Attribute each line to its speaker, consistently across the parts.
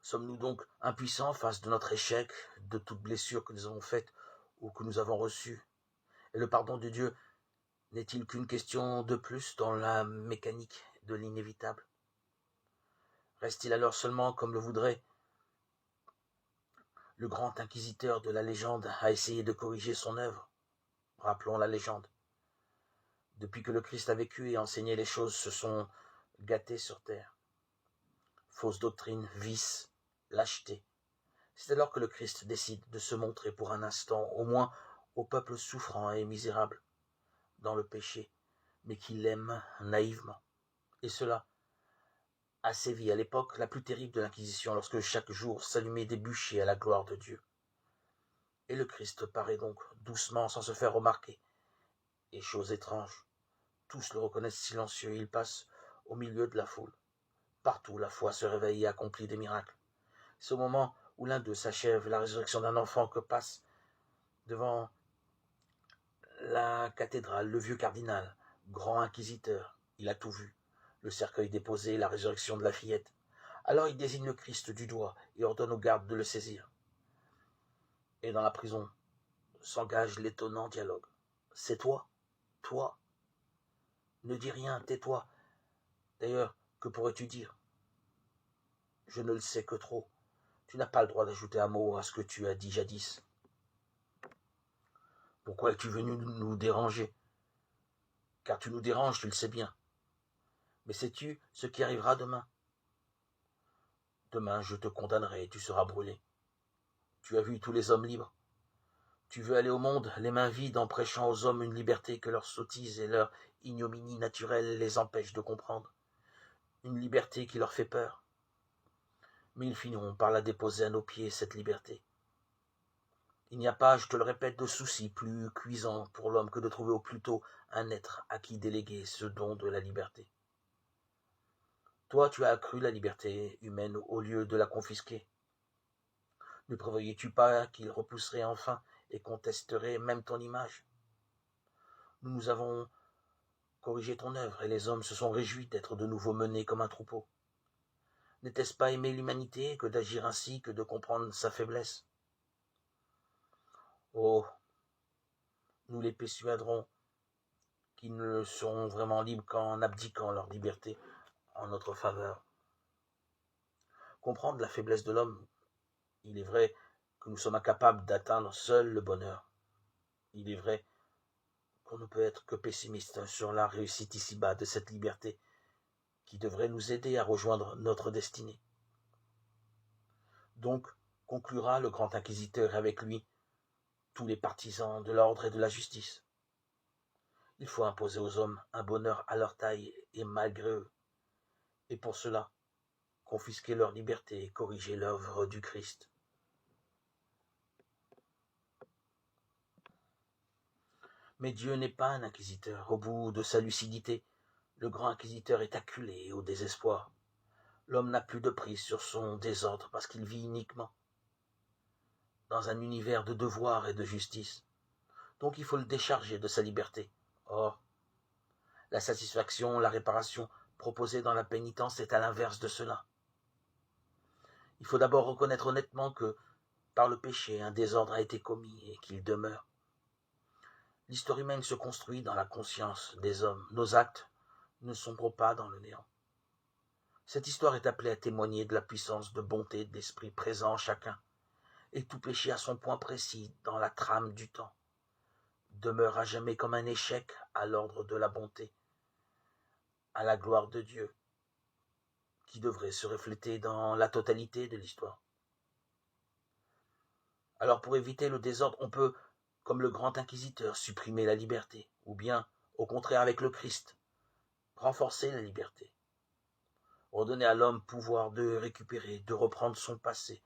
Speaker 1: Sommes-nous donc impuissants face de notre échec, de toute blessure que nous avons faite ou que nous avons reçue? Et le pardon de Dieu n'est-il qu'une question de plus dans la mécanique de l'inévitable? Reste-t-il alors seulement, comme le voudrait le grand inquisiteur de la légende, à essayer de corriger son œuvre? Rappelons la légende. Depuis que le Christ a vécu et enseigné, les choses se sont gâtées sur terre. Fausse doctrine, vice, lâcheté. C'est alors que le Christ décide de se montrer pour un instant, au moins au peuple souffrant et misérable, dans le péché, mais qui l'aime naïvement. Et cela a sévi à l'époque la plus terrible de l'Inquisition, lorsque chaque jour s'allumaient des bûchers à la gloire de Dieu. Et le Christ paraît donc doucement, sans se faire remarquer. Et chose étrange, tous le reconnaissent silencieux, il passe au milieu de la foule. Partout, la foi se réveille et accomplit des miracles. C'est au moment où l'un d'eux s'achève la résurrection d'un enfant que passe devant la cathédrale le vieux cardinal, grand inquisiteur. Il a tout vu, le cercueil déposé, la résurrection de la fillette. Alors il désigne le Christ du doigt et ordonne aux gardes de le saisir. Et dans la prison s'engage l'étonnant dialogue. C'est toi, toi. Ne dis rien, tais-toi. D'ailleurs, que pourrais-tu dire? Je ne le sais que trop. Tu n'as pas le droit d'ajouter un mot à ce que tu as dit jadis. Pourquoi es-tu venu nous déranger? Car tu nous déranges, tu le sais bien. Mais sais-tu ce qui arrivera demain? Demain, je te condamnerai et tu seras brûlé. Tu as vu tous les hommes libres. Tu veux aller au monde, les mains vides, en prêchant aux hommes une liberté que leur sottise et leur ignominie naturelle les empêchent de comprendre. Une liberté qui leur fait peur. Mais ils finiront par la déposer à nos pieds, cette liberté. Il n'y a pas, je te le répète, de souci plus cuisant pour l'homme que de trouver au plus tôt un être à qui déléguer ce don de la liberté. Toi, tu as accru la liberté humaine au lieu de la confisquer. Ne prévoyais-tu pas qu'il repousserait enfin et contesterait même ton image? Nous avons corrigé ton œuvre et les hommes se sont réjouis d'être de nouveau menés comme un troupeau. N'était-ce pas aimer l'humanité que d'agir ainsi, que de comprendre sa faiblesse? Oh, nous les persuaderons qu'ils ne seront vraiment libres qu'en abdiquant leur liberté en notre faveur. Comprendre la faiblesse de l'homme, il est vrai que nous sommes incapables d'atteindre seuls le bonheur. Il est vrai qu'on ne peut être que pessimiste sur la réussite ici-bas de cette liberté qui devrait nous aider à rejoindre notre destinée. Donc, conclura le grand inquisiteur, et avec lui tous les partisans de l'ordre et de la justice. Il faut imposer aux hommes un bonheur à leur taille et malgré eux, et pour cela, confisquer leur liberté et corriger l'œuvre du Christ. Mais Dieu n'est pas un inquisiteur. Au bout de sa lucidité, le grand inquisiteur est acculé au désespoir. L'homme n'a plus de prise sur son désordre parce qu'il vit uniquement dans un univers de devoir et de justice. Donc il faut le décharger de sa liberté. Or, la satisfaction, la réparation proposée dans la pénitence est à l'inverse de cela. Il faut d'abord reconnaître honnêtement que, par le péché, un désordre a été commis et qu'il demeure. L'histoire humaine se construit dans la conscience des hommes. Nos actes ne sombrent pas dans le néant. Cette histoire est appelée à témoigner de la puissance de bonté de l'esprit présent en chacun, et tout péché à son point précis dans la trame du temps demeure à jamais comme un échec à l'ordre de la bonté, à la gloire de Dieu, qui devrait se refléter dans la totalité de l'histoire. Alors pour éviter le désordre, on peut, comme le grand inquisiteur, supprimer la liberté, ou bien, au contraire avec le Christ, renforcer la liberté, redonner à l'homme pouvoir de récupérer, de reprendre son passé,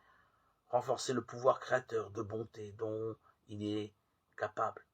Speaker 1: renforcer le pouvoir créateur de bonté dont il est capable,